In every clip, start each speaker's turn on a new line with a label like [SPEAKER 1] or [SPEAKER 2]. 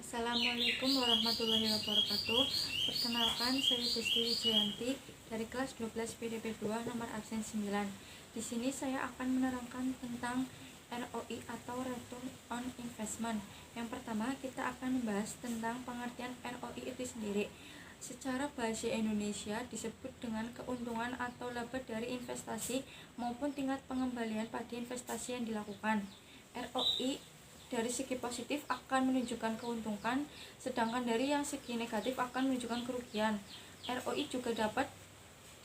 [SPEAKER 1] Assalamualaikum warahmatullahi wabarakatuh. Perkenalkan, saya Desti Wijayanti dari kelas 12 PDP 2 nomor absen 9. Di sini saya akan menerangkan tentang ROI atau Return on Investment. Yang pertama, kita akan membahas tentang pengertian ROI itu sendiri. Secara bahasa Indonesia disebut dengan keuntungan atau laba dari investasi maupun tingkat pengembalian pada investasi yang dilakukan. ROI dari segi positif akan menunjukkan keuntungan, sedangkan dari yang segi negatif akan menunjukkan kerugian. ROI juga dapat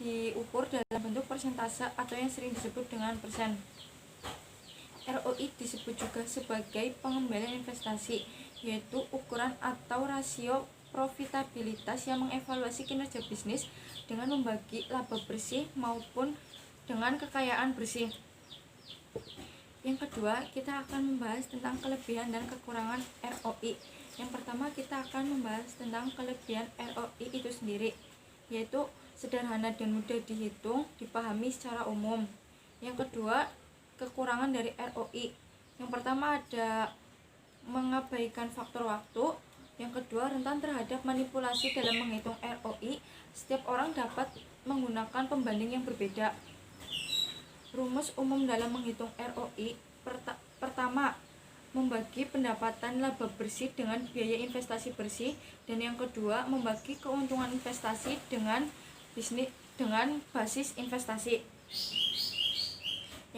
[SPEAKER 1] diukur dalam bentuk persentase atau yang sering disebut dengan persen. ROI disebut juga sebagai pengembalian investasi, yaitu ukuran atau rasio profitabilitas yang mengevaluasi kinerja bisnis dengan membagi laba bersih maupun dengan kekayaan bersih. Yang kedua, kita akan membahas tentang kelebihan dan kekurangan ROI. Yang pertama, kita akan membahas tentang kelebihan ROI itu sendiri, yaitu sederhana dan mudah dihitung, dipahami secara umum. Yang kedua, kekurangan dari ROI. Yang pertama ada mengabaikan faktor waktu. Yang kedua, rentan terhadap manipulasi dalam menghitung ROI. Setiap orang dapat menggunakan pembanding yang berbeda. Rumus umum dalam menghitung ROI. Pertama, membagi pendapatan laba bersih dengan biaya investasi bersih, dan yang kedua, membagi keuntungan investasi dengan basis investasi.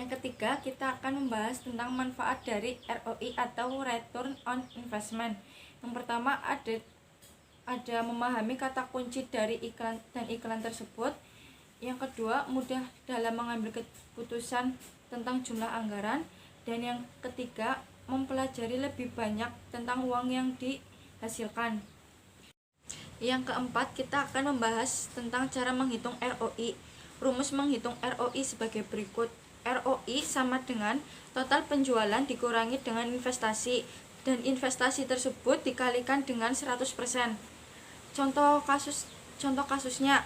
[SPEAKER 1] Yang ketiga, kita akan membahas tentang manfaat dari ROI atau Return on Investment. Yang pertama ada memahami kata kunci dari iklan tersebut. Yang kedua, mudah dalam mengambil keputusan tentang jumlah anggaran. Dan yang ketiga, mempelajari lebih banyak tentang uang yang dihasilkan. Yang keempat, kita akan membahas tentang cara menghitung ROI. Rumus menghitung ROI sebagai berikut. ROI sama dengan total penjualan dikurangi dengan investasi, dan investasi tersebut dikalikan dengan 100%. Contoh kasusnya,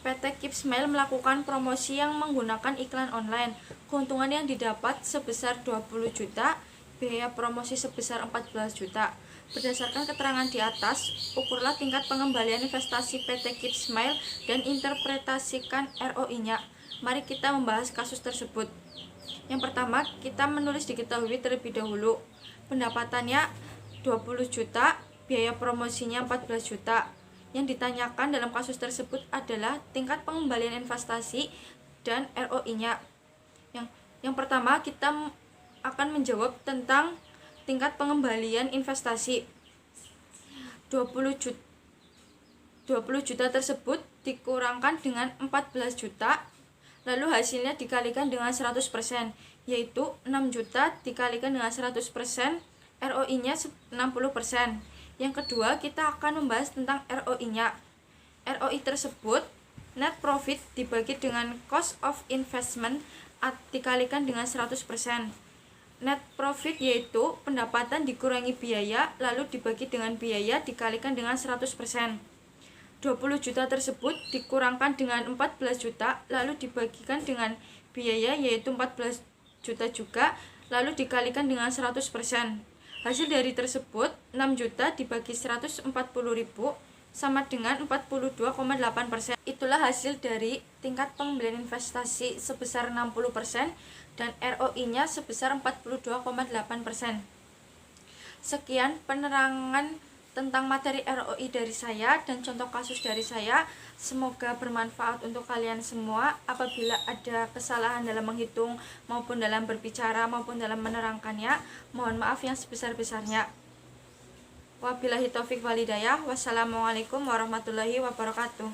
[SPEAKER 1] PT Kipsmile melakukan promosi yang menggunakan iklan online. Keuntungan yang didapat sebesar 20 juta, biaya promosi sebesar 14 juta. Berdasarkan keterangan di atas, ukurlah tingkat pengembalian investasi PT Kipsmile dan interpretasikan ROI-nya. Mari kita membahas kasus tersebut. Yang pertama, kita menulis diketahui terlebih dahulu. Pendapatannya 20 juta, biaya promosinya 14 juta. Yang ditanyakan dalam kasus tersebut adalah tingkat pengembalian investasi dan ROI-nya. Yang pertama, kita akan menjawab tentang tingkat pengembalian investasi. 20 juta tersebut dikurangkan dengan 14 juta, lalu hasilnya dikalikan dengan 100%, yaitu 6 juta dikalikan dengan 100%, ROI-nya 60%. Yang kedua, kita akan membahas tentang ROI-nya. ROI tersebut net profit dibagi dengan cost of investment dikalikan dengan 100%. Net profit yaitu pendapatan dikurangi biaya lalu dibagi dengan biaya dikalikan dengan 100%. 20 juta tersebut dikurangkan dengan 14 juta lalu dibagikan dengan biaya yaitu 14 juta juga lalu dikalikan dengan 100%. Hasil dari tersebut 6 juta dibagi 140.000 sama dengan 42,8%. Itulah hasil dari tingkat pengembalian investasi sebesar 60% dan ROI-nya sebesar 42,8%. Sekian penerangan tentang materi ROI dari saya dan contoh kasus dari saya. Semoga bermanfaat untuk kalian semua. Apabila ada kesalahan dalam menghitung maupun dalam berbicara maupun dalam menerangkannya, mohon maaf yang sebesar-besarnya. Wabillahi taufik walhidayah. Wassalamualaikum warahmatullahi wabarakatuh.